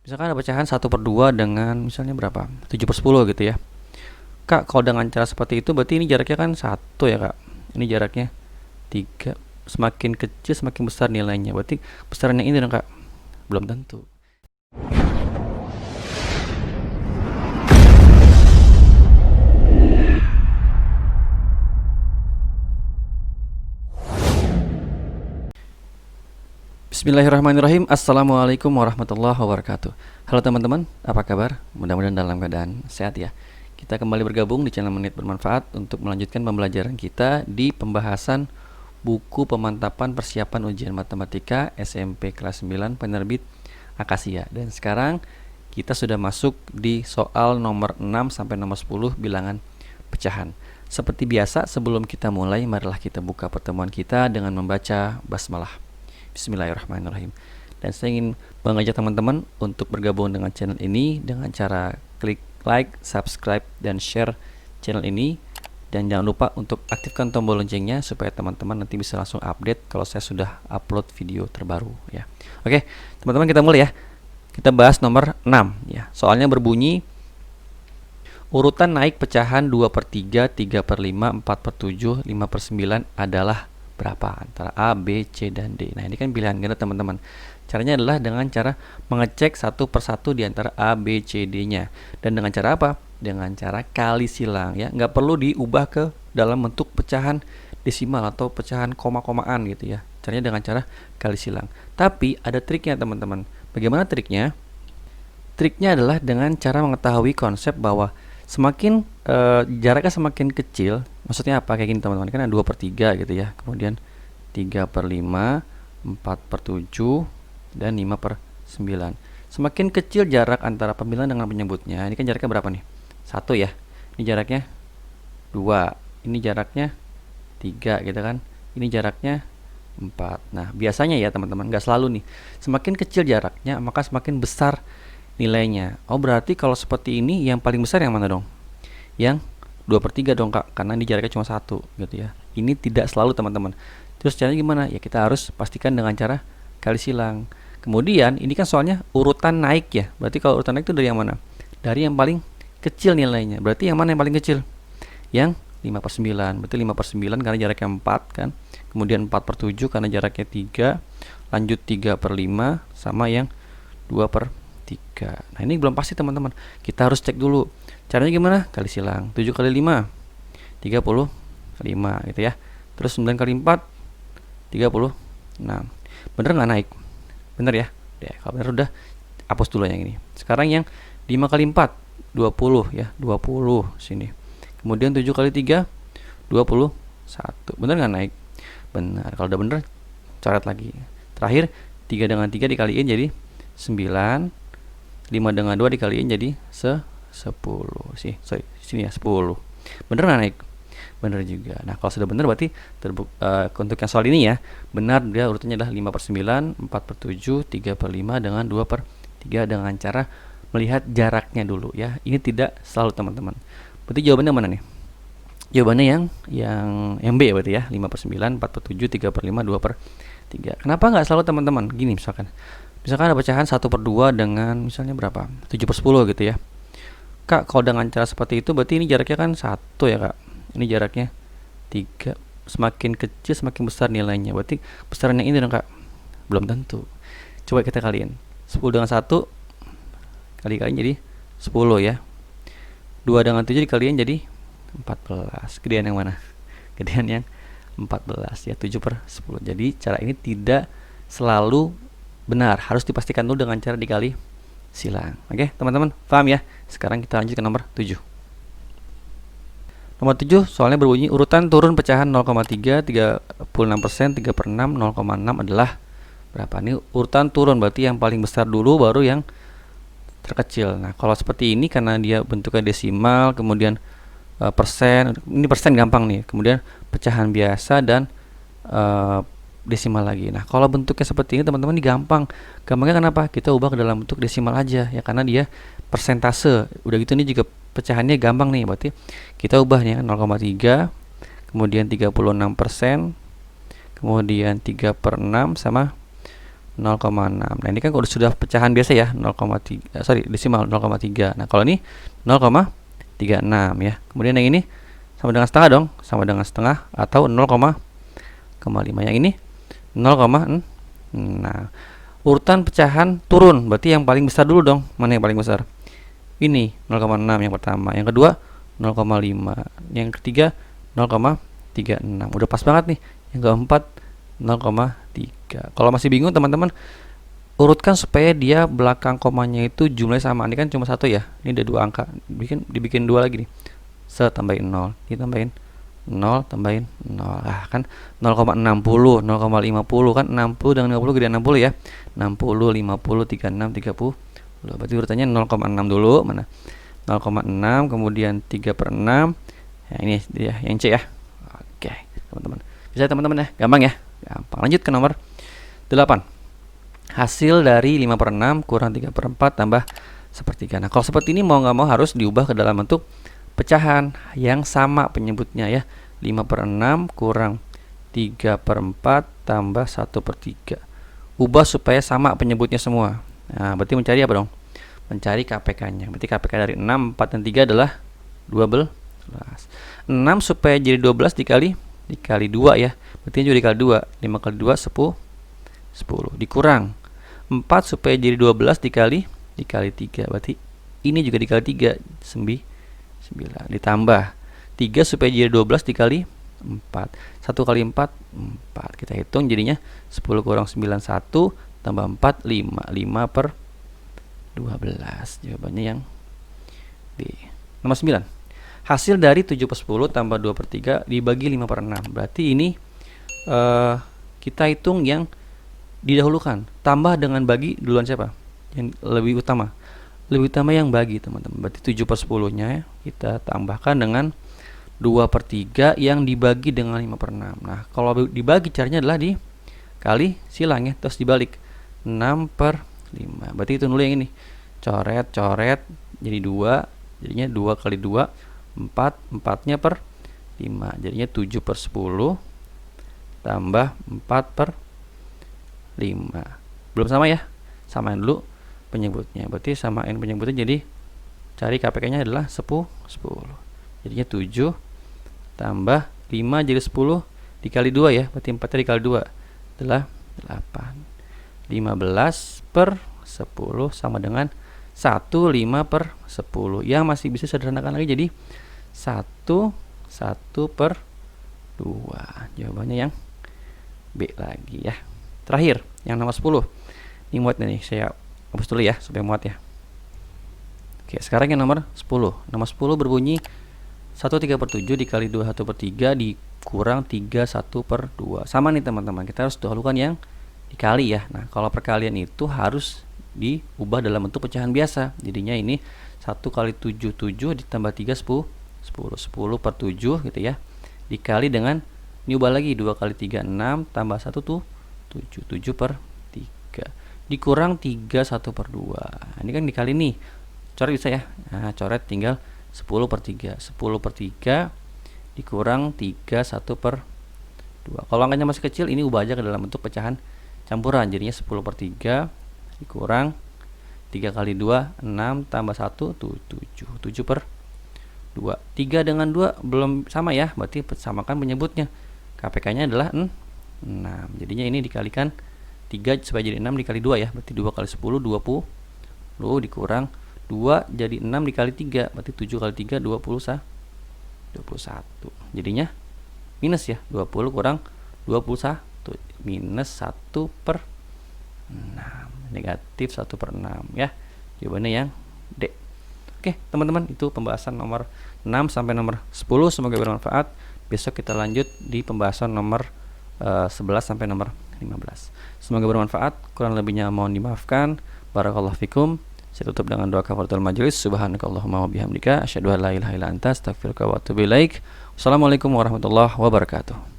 Misalkan ada pecahan 1/2 dengan misalnya berapa? 7/10 gitu ya. Kak, kalau dengan cara seperti itu berarti ini jaraknya kan 1 ya Kak. Ini jaraknya 3. Semakin kecil semakin besar nilainya. Berarti besaran yang ini dong Kak. Belum tentu. Bismillahirrahmanirrahim. Assalamualaikum warahmatullahi wabarakatuh. Halo teman-teman, apa kabar? Mudah-mudahan dalam keadaan sehat ya. Kita kembali bergabung di channel Menit Bermanfaat untuk melanjutkan pembelajaran kita di pembahasan buku pemantapan persiapan ujian matematika SMP kelas 9 penerbit Akasia. Dan sekarang kita sudah masuk di soal nomor 6 sampai nomor 10 bilangan pecahan. Seperti biasa, sebelum kita mulai, marilah kita buka pertemuan kita dengan membaca basmalah. Bismillahirrahmanirrahim. Dan saya ingin mengajak teman-teman untuk bergabung dengan channel ini dengan cara klik like, subscribe, dan share channel ini. Dan jangan lupa untuk aktifkan tombol loncengnya supaya teman-teman nanti bisa langsung update kalau saya sudah upload video terbaru ya. Oke, teman-teman, kita mulai ya. Kita bahas nomor 6 ya. Soalnya berbunyi urutan naik pecahan 2/3, 3/5, 4/7, 5/9 adalah berapa antara A, B, C, dan D. Nah, ini kan pilihan ganda teman-teman. Caranya adalah dengan cara mengecek satu persatu di antara A, B, C, D-nya. Dan dengan cara apa? Dengan cara kali silang ya. Nggak perlu diubah ke dalam bentuk pecahan desimal atau pecahan koma-komaan gitu ya. Caranya dengan cara kali silang. Tapi ada triknya teman-teman. Bagaimana triknya? Triknya adalah dengan cara mengetahui konsep bahwa semakin jaraknya semakin kecil. Maksudnya apa? Kayak gini teman-teman, kan ada 2/3 gitu ya, kemudian 3/5, 4/7, dan 5/9. Semakin kecil jarak antara pembilang dengan penyebutnya. Ini kan jaraknya berapa nih? 1 ya. Ini jaraknya 2. Ini jaraknya 3 gitu kan. Ini jaraknya 4. Nah, biasanya ya teman-teman, nggak selalu nih. Semakin kecil jaraknya, maka semakin besar nilainya. Oh, berarti kalau seperti ini yang paling besar yang mana dong? Yang 2/3 dong Kak, karena ini jaraknya cuma 1 gitu ya. Ini tidak selalu teman-teman. Terus caranya gimana? Ya kita harus pastikan dengan cara kali silang. Kemudian ini kan soalnya urutan naik ya. Berarti kalau urutan naik itu dari yang mana? Dari yang paling kecil nilainya. Berarti yang mana yang paling kecil? Yang 5/9. Berarti 5/9 karena jaraknya 4 kan. Kemudian 4/7 karena jaraknya 3. Lanjut 3/5 sama yang 2/3. Nah, ini belum pasti teman-teman. Kita harus cek dulu. Caranya gimana? Kali silang. 7 kali 5 35 gitu ya. Terus 9 kali 4 36. Bener nggak naik? Bener ya? Ya, kalau bener udah hapus dulu yang ini. Sekarang yang 5 kali 4 20 ya. 20 sini. Kemudian 7 kali 3 21. Bener nggak naik? Benar. Kalau udah bener, coret lagi. Terakhir 3 dengan 3 dikaliin jadi 9. 5 dengan 2 dikaliin jadi 10 sih. Sorry, sini ya 10. Bener nggak naik? Bener juga. Nah, kalau sudah bener berarti untuk yang soal ini ya, benar dia urutannya adalah 5/9, 4/7, 3/5 dengan 2/3 dengan cara melihat jaraknya dulu ya. Ini tidak selalu teman-teman. Berarti jawabannya mana nih? Jawabannya yang B berarti ya, 5/9, 4/7, 3/5, 2/3. Kenapa nggak selalu teman-teman? Gini misalkan ada pecahan 1/2 dengan misalnya berapa? 7/10 gitu ya. Kak, kalau dengan cara seperti itu berarti ini jaraknya kan 1 ya Kak. Ini jaraknya 3. Semakin kecil semakin besar nilainya. Berarti besaran yang ini dong Kak. Belum tentu. Coba kita kaliin. 10 dengan 1 kali-kaliin jadi 10 ya. 2 dengan 7 dikaliin jadi 14. Gedean yang mana? Gedean yang 14 ya, 7/10. Jadi cara ini tidak selalu benar. Harus dipastikan dulu dengan cara dikali silang. Oke, teman-teman, paham ya? Sekarang kita lanjut ke nomor 7. Nomor 7 soalnya berbunyi urutan turun pecahan 0,3, 36%, 3/6, 0,6 adalah berapa? Ini urutan turun, berarti yang paling besar dulu baru yang terkecil. Nah, kalau seperti ini karena dia bentuknya desimal, kemudian persen, ini persen gampang nih. Kemudian pecahan biasa dan desimal lagi. Nah, kalau bentuknya seperti ini teman-teman, ini gampang. Gampangnya kenapa? Kita ubah ke dalam bentuk desimal aja ya, karena dia persentase. Udah gitu ini juga pecahannya gampang nih. Berarti kita ubah nih 0,3, kemudian 36%, kemudian 3/6 sama 0,6. Nah, ini kan kalau sudah pecahan biasa ya, 0,3, desimal 0,3. Nah, kalau ini 0,36 ya. Kemudian yang ini sama dengan setengah dong, sama dengan setengah atau 0,5. Yang ini 0, nah, urutan pecahan turun, berarti yang paling besar dulu dong. Mana yang paling besar? Ini 0,6 yang pertama, yang kedua 0,5, yang ketiga 0,36. Udah pas banget nih. Yang keempat 0,3. Kalau masih bingung teman-teman, urutkan supaya dia belakang komanya itu jumlahnya sama. Ini kan cuma satu ya, ini ada dua angka, dibikin dua lagi nih. Tambahin 0, ditambahin 0, tambahin 0. Kan 0,60, 0,50 kan 60 dengan 50 gede 60 ya. 60, 50, 36, 30. Berarti urutannya 0,6 dulu. Mana? 0,6, kemudian 3/6. Ya, ini dia yang C ya. Oke, teman-teman. Bisa teman-teman ya, gampang ya. Gampang. Lanjut ke nomor 8. Hasil dari 5/6 kurang 3/4 tambah 1/3. Nah, kalau seperti ini mau nggak mau harus diubah ke dalam bentuk pecahan yang sama penyebutnya ya. 5/6 kurang 3/4 tambah 1/3. Ubah supaya sama penyebutnya semua. Nah, berarti mencari apa dong? Mencari KPK-nya. Berarti KPK dari 6, 4, dan 3 adalah 12. 6 supaya jadi 12 dikali 2 ya. Berarti juga dikali 2. 5 kali 2 10. Dikurang 4 supaya jadi 12 dikali 3. Berarti ini juga dikali 3, 9. Ditambah 3 supaya jadi 12 dikali 4. 1 kali 4, 4. Kita hitung jadinya 10 kurang 9, 1 tambah 4, 5. 5/12. Jawabannya yang B. Nomor 9. Hasil dari 7/10 tambah 2/3 dibagi 5/6. Berarti ini kita hitung yang didahulukan. Tambah dengan bagi duluan siapa? Yang lebih utama. Lebih utama yang bagi, teman-teman. Berarti 7/10-nya kita tambahkan dengan 2/3 yang dibagi dengan 5/6. Nah, kalau dibagi caranya adalah dikali silang ya, terus dibalik. 6/5. Berarti itu dulu yang ini. Coret jadi 2, jadinya 2 kali 2 4, 4-nya per 5, jadinya 7/10 tambah 4/5. Belum sama ya, samain dulu penyebutnya. Berarti samain penyebutnya, jadi cari KPK-nya adalah 10. Jadinya 7 tambah 5 jadi 10 dikali 2 ya, berarti 4 dikali 2 adalah 8. 15/10 sama dengan 1/5/10. Yang masih bisa sederhanakan lagi jadi 1/2. Jawabannya yang B lagi ya. Terakhir yang nomor 10. Ini muat nih, saya hapus dulu ya supaya muat ya. Oke, sekarang yang nomor 10. Nomor 10 berbunyi 1/3/7 dikali 2/1/3 dikurang 3/1/2. Sama nih teman-teman, kita harus dahulukan yang dikali ya. Nah, kalau perkalian itu harus diubah dalam bentuk pecahan biasa. Jadinya ini 1 kali 7 ditambah 3 10/7 gitu ya. Dikali dengan, ini ubah lagi, 2 kali 3 6 tambah 1 tuh 7/3 dikurang 3/1/2. Ini kan dikali nih. Coret bisa ya. Nah, coret tinggal 10/3. 10/3 dikurang 3/1/2. Kalau angkanya masih kecil, ini ubah aja ke dalam bentuk pecahan campuran. Jadinya 10/3 dikurang 3 kali 2 6 tambah 1 tuh 7. 7/2. 3 dengan 2 belum sama ya, berarti samakan penyebutnya. KPK-nya adalah 6. Jadinya ini dikalikan 3 supaya jadi 6 dikali 2 ya, berarti 2 kali 10 20 dikurang 2 jadi 6 dikali 3, berarti 7 kali 3 21. Jadinya minus ya, 20 kurang 21 minus 1/6, negatif 1/6 ya. Jawabannya yang D. Oke teman-teman, itu pembahasan nomor 6 sampai nomor 10. Semoga bermanfaat. Besok kita lanjut di pembahasan nomor 11 sampai nomor 15. Semoga bermanfaat. Kurang lebihnya mohon dimaafkan. Barakallahu fikum. Saya tutup dengan doa kafaratul majelis. Subhanakallahumma wa bihamdika asyhadu an la ilaha illa anta astaghfiruka wa atubu ilaik. Wassalamualaikum warahmatullahi wabarakatuh.